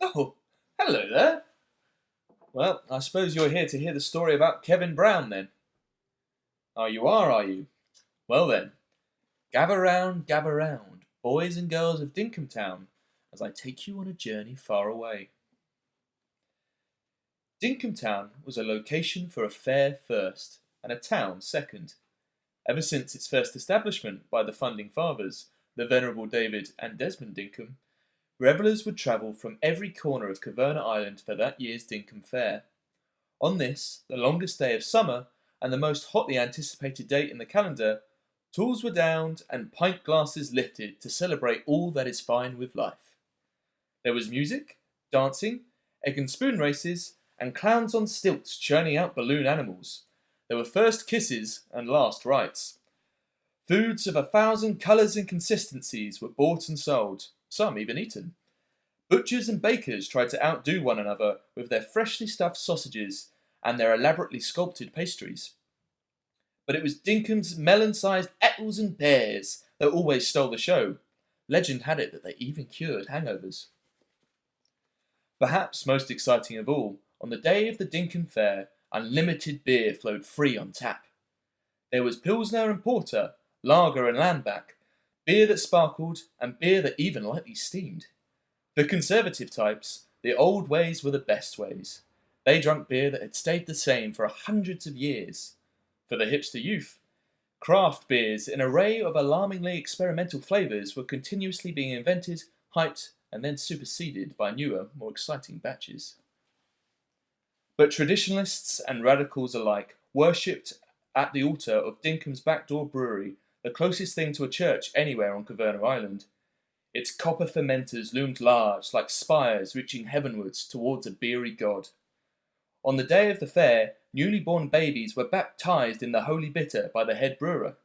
Oh, hello there. Well, I suppose you're here to hear the story about Kevin Brown then. Oh, you are you? Well then, gather round, boys and girls of Dinkum Town, as I take you on a journey far away. Dinkum Town was a location for a fair first, and a town second. Ever since its first establishment by the founding fathers, the Venerable David and Desmond Dinkum, revellers would travel from every corner of Caverna Island for that year's Dinkum Fair. On this, the longest day of summer, and the most hotly anticipated date in the calendar, tools were downed and pint glasses lifted to celebrate all that is fine with life. There was music, dancing, egg and spoon races, and clowns on stilts churning out balloon animals. There were first kisses and last rites. Foods of 1,000 colours and consistencies were bought and sold, some even eaten. Butchers and bakers tried to outdo one another with their freshly stuffed sausages and their elaborately sculpted pastries. But it was Dinkum's melon-sized apples and pears that always stole the show. Legend had it that they even cured hangovers. Perhaps most exciting of all, on the day of the Dinkum Fair, unlimited beer flowed free on tap. There was Pilsner and Porter, lager and lamback, beer that sparkled, and beer that even lightly steamed. For conservative types, the old ways were the best ways. They drank beer that had stayed the same for hundreds of years. For the hipster youth, craft beers in an array of alarmingly experimental flavours were continuously being invented, hyped, and then superseded by newer, more exciting batches. But traditionalists and radicals alike worshipped at the altar of Dinkum's backdoor brewery, the closest thing to a church anywhere on Caverna Island. Its copper fermenters loomed large, like spires reaching heavenwards towards a beery god. On the day of the fair, newly born babies were baptized in the holy bitter by the head brewer.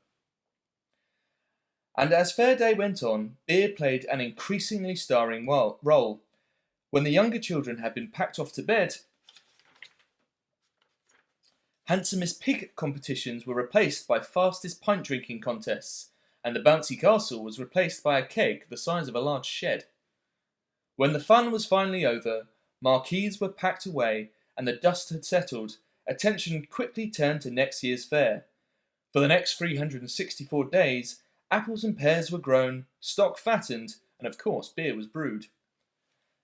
And as fair day went on, beer played an increasingly starring role. When the younger children had been packed off to bed, handsomest pig competitions were replaced by fastest pint drinking contests, and the bouncy castle was replaced by a keg the size of a large shed. When the fun was finally over, marquees were packed away, and the dust had settled, attention quickly turned to next year's fair. For the next 364 days, apples and pears were grown, stock fattened, and of course beer was brewed.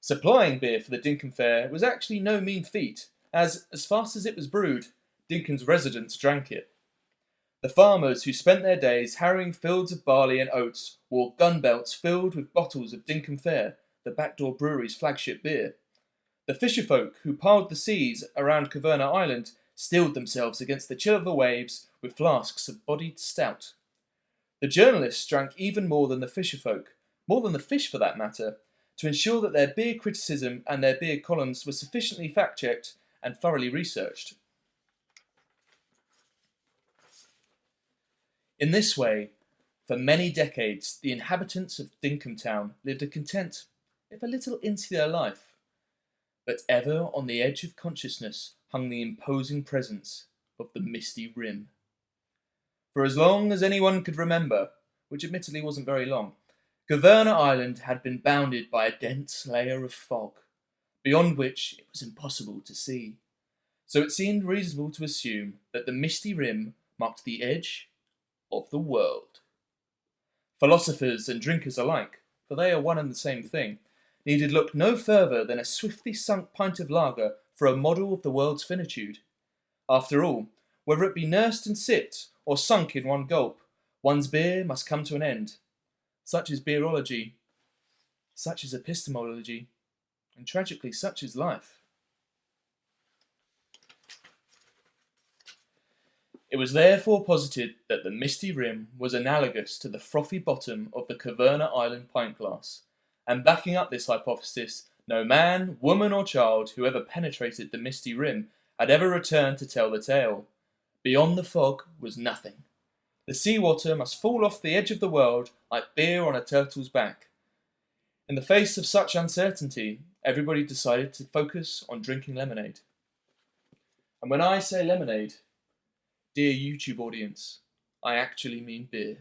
Supplying beer for the Dinkum Fair was actually no mean feat, as fast as it was brewed, Dinkum's residents drank it. The farmers who spent their days harrowing fields of barley and oats wore gun belts filled with bottles of Dinkum Fair, the backdoor brewery's flagship beer. The fisherfolk who piled the seas around Caverna Island steeled themselves against the chill of the waves with flasks of bodied stout. The journalists drank even more than the fisherfolk, more than the fish for that matter, to ensure that their beer criticism and their beer columns were sufficiently fact-checked and thoroughly researched. In this way, for many decades, the inhabitants of Dinkum Town lived a content, if a little insular life. But ever on the edge of consciousness hung the imposing presence of the misty rim. For as long as anyone could remember, which admittedly wasn't very long, Caverna Island had been bounded by a dense layer of fog, beyond which it was impossible to see. So it seemed reasonable to assume that the misty rim marked the edge of the world. Philosophers and drinkers alike, for they are one and the same thing, needed look no further than a swiftly sunk pint of lager for a model of the world's finitude. After all, whether it be nursed and sipped, or sunk in one gulp, one's beer must come to an end. Such is beerology, such is epistemology, and tragically such is life. It was therefore posited that the misty rim was analogous to the frothy bottom of the Caverna Island pint glass, and backing up this hypothesis, no man, woman or child who ever penetrated the misty rim had ever returned to tell the tale. Beyond the fog was nothing. The seawater must fall off the edge of the world like beer on a turtle's back. In the face of such uncertainty, everybody decided to focus on drinking lemonade. And when I say lemonade, dear YouTube audience, I actually mean beer.